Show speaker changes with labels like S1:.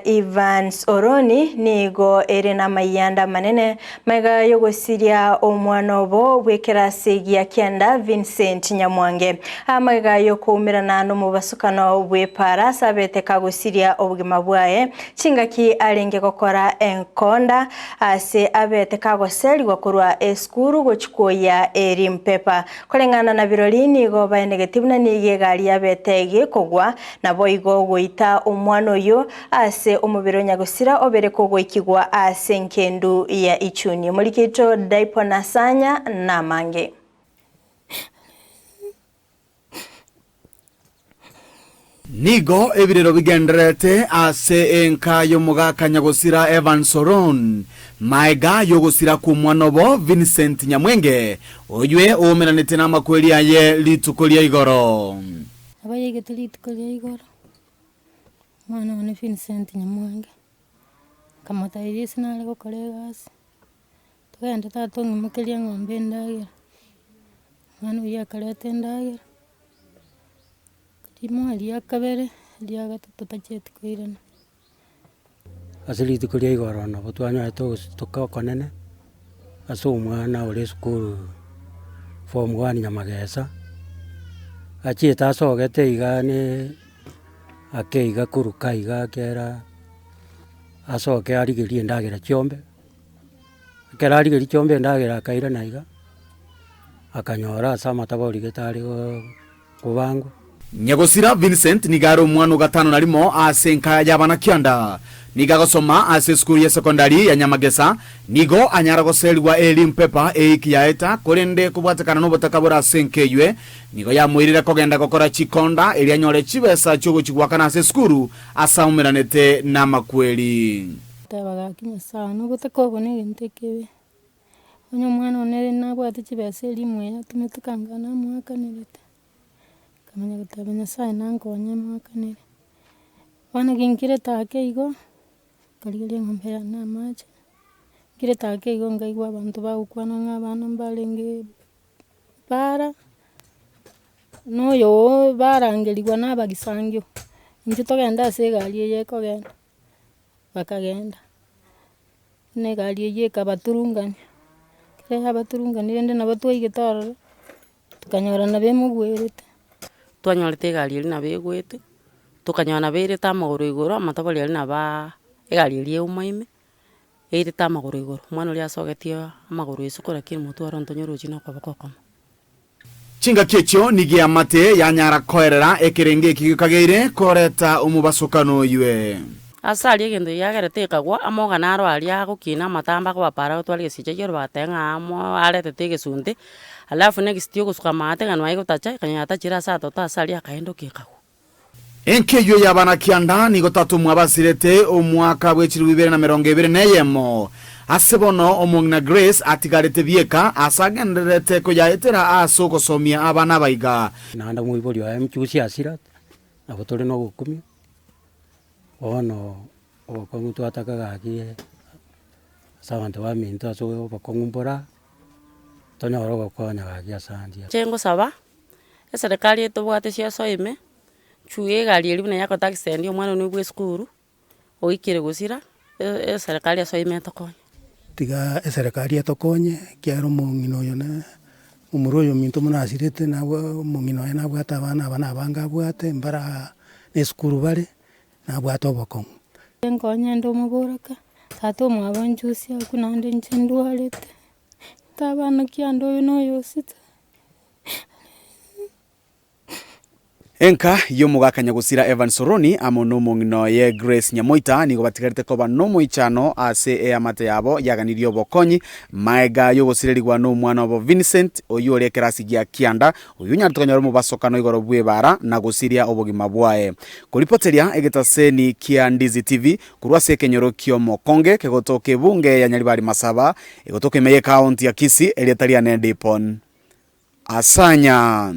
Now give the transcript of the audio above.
S1: Evans Oroni nigo ere na mayanda manene maiga yogosiria omwana obo bwekirasi gia kianda Vincent Nyamwange amaiga yokumirana no mubasukano bwepara sabete kagosiria obugima bwaye chingaki arenge gokora enkonda ase abete kagoserirwa kurwa eskuru gochikoya erimpepa kolengana na birori nigo baenegetive na nige gari abete kogwa na boigo goita omwana oyo ase omubiro nyagusira obere kogwikigwa ase nkendu ya ichuni mulikito Daipo Nasanya na Mange
S2: nigo ebirero bigenderete ase enka yomugaka nyagusira Evans Oroni maiga yogusira ku mwanobo Vincent Nyamwenge oywe omeranete na makweli aye litukolia igoro
S3: abayegete litukolia igoro mwana wa Vincent Nyamwange kamatairi sinale gokoregasi tugenda tatongi mukelia ng'ombe ndagira mwana uyu akarete ndagira kimo lia kabere lia gatatu tachete koirana
S4: asili tukulia igoro na butwanya tuka konene aso umwana uri skuru form 1 Nyamagesa achita asogete igane akeiga kuruka iga kera asoke arigerie ndagira chiombe kera arigerie chiombe ndagira kaira naiga akanyora sama tabori getari kubangu
S2: nyagusira Vincent nigaro mwana gatano narimo ase nka yabana kianda nigagosoma ase skuru ya sekondari ya Nyamagesa nigo anyara goselwa elimpepa eikiyaeta korende kubwatakana no botakabura senkeywe nigo yamwirira kogenda gokora chikonda elianyore chibesa cyogo chigwakana ase skuru asaumiranete na makweli
S3: tabaga kinya sana botakobone gentekebe onyo mwana onere nabwate chibesa elimwe atumetukangana mwakanirete kamanya gutabanya sai nangonya mwakanire wana ginkire take igo kaligelia ng'ombe ya na maji kire take igo ngaigwa abantu bagukwana ng'abana mbalenge para noyo barangerigwa n'abagisangyo inje togenda ase gari eye kogenda bakagenda ne gari eye kabaturungani kire abaturungani ende nabo twaigitoro tukanyora na bemugwerete
S5: twanyorete gari eri na begwete tukanyona berete amaguru igoro amatabori ari na ba egari eri umaime erete amaguru igoro mwana uri asogetie amaguru isukura kiri mutwaro ntonyoroji no kwabakokoma
S2: chinga kyecho nigia mate yanyara koerera ekerenge kigikageire koreta umubasukano ywe
S5: asali egendo yagerete kagwa amoga naro ari agukina matamba kwa para twali gesiche yoro batenga amo arete tegesunde alafu next yo gusuka mate ganwa igo tacha kanyata chira sa tota asali akaendo kikago
S2: enkeyo yabana kianda nigo tatu mwabasirete omwaka bwechiri 2027 asebono omongna Grace atigarete bieka asagenderete ko yaetera asoko somia abana baiga
S4: nanda mwibori wa mchusi asira abotore no gukumi ono okongutu atakaga akie sabantu ba minto aso bakongumbora tonyoro gokonya gakia sandia
S5: chengo saba eserikali etobwate cia soime chuye gari eri buna yako taxendi omwana ni bwe skuru oikire gusira eserikali asoime tokonya
S6: tiga eserikali etokonye kiaro mongino yona umuroyo minto munasirete nabo mongino yana bwata abana banga bwate mbara eskuru bare na bwata obokong
S3: enkonye ndo muboraka tato mwabanjusi akunande nchendwalete tabana kiando no yosita
S2: enka yomugaka nyagusira Evans Oroni amono mongino ye Grace Nyamoita nigo batigarite koba no moichano ase amate yabo yaganirio bokonyi maiga yogosirerigwa no mwana obo Vincent oyu ori kerasi gia kianda oyu nyartukanyoro mu basokano igoro bwebara na gusiria obogima bwae kuripoteria egetaseni Kiandizi TV kurwase kenyoro kiomo konge kegotoke bunge ya Nyaribari Masaba egotoke meye county ya Kisii elietaria ne Dipon asanya